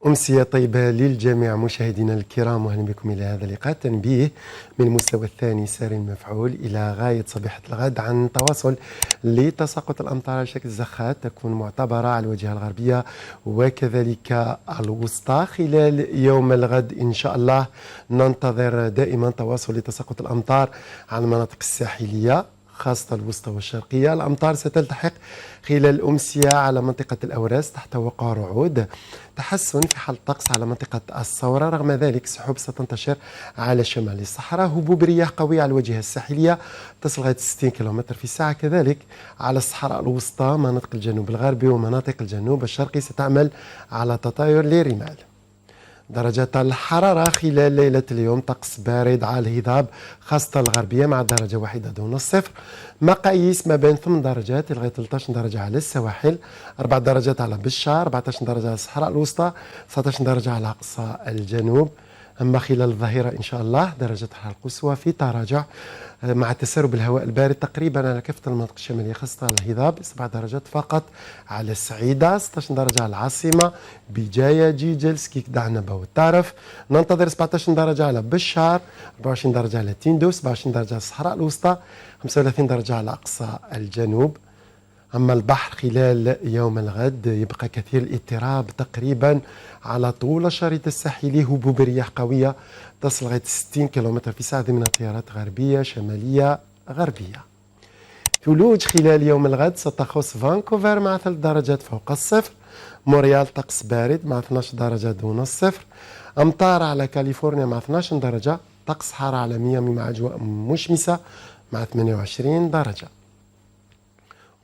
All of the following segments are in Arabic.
أمسية طيبة للجميع مشاهدينا الكرام، وأهلا بكم إلى هذا اللقاء. تنبيه من المستوى الثاني ساري المفعول إلى غاية صبيحة الغد عن تواصل لتساقط الأمطار على شكل زخات تكون معتبرة على الواجهة الغربية وكذلك الوسطى. خلال يوم الغد إن شاء الله ننتظر دائما تواصل لتساقط الأمطار على المناطق الساحلية خاصة الوسطى والشرقية. الأمطار ستلتحق خلال الأمسية على منطقة الأوراس تحت وقع رعود، تحسن في حال الطقس على منطقة الصورة. رغم ذلك سحب ستنتشر على شمال الصحراء، هبوب رياح قوية على الواجهة الساحلية تصل لغاية 60 كم في الساعة. كذلك على الصحراء الوسطى مناطق الجنوب الغربي ومناطق الجنوب الشرقي ستعمل على تطاير للرمال. درجات الحرارة خلال ليلة اليوم طقس بارد على الهضاب خاصة الغربية مع درجة واحدة دون الصفر. مقاييس ما بين 8 درجات لغاية 13 درجة على السواحل، 4 درجات على بشار، 14 درجة على الصحراء الوسطى، 19 درجة على أقصى الجنوب. أما خلال الظهيرة إن شاء الله درجة الحرارة القصوى في تراجع مع تسرب الهواء البارد تقريبا على كافة المناطق الشمالية خاصة على الهضاب، 7 درجات فقط على السعيدة، 16 درجة على العاصمة بجاية جيجل سكيك دعنبة والطرف. ننتظر 17 درجة على بشار، 24 درجة على تيندو، 27 درجة على الصحراء الوسطى، 35 درجة على أقصى الجنوب. أما البحر خلال يوم الغد يبقى كثير الاضطراب تقريبا على طول الشريط الساحلي، هبوب رياح قوية تصل لغاية 60 كم في الساعة من التيارات غربية شمالية غربية. ثلوج خلال يوم الغد ستخص فانكوفر مع 3 درجات فوق الصفر، مونريال طقس بارد مع 12 درجة دون الصفر، أمطار على كاليفورنيا مع 12 درجة، طقس حار على ميامي مع أجواء مشمسة مع 28 درجة.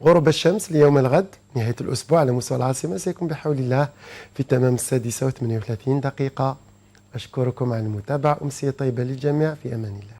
غروب الشمس ليوم الغد نهاية الأسبوع على مستوى العاصمة سيكون بحول الله في تمام 6:38 دقيقة. أشكركم على المتابعة، أمسية طيبة للجميع، في أمان الله.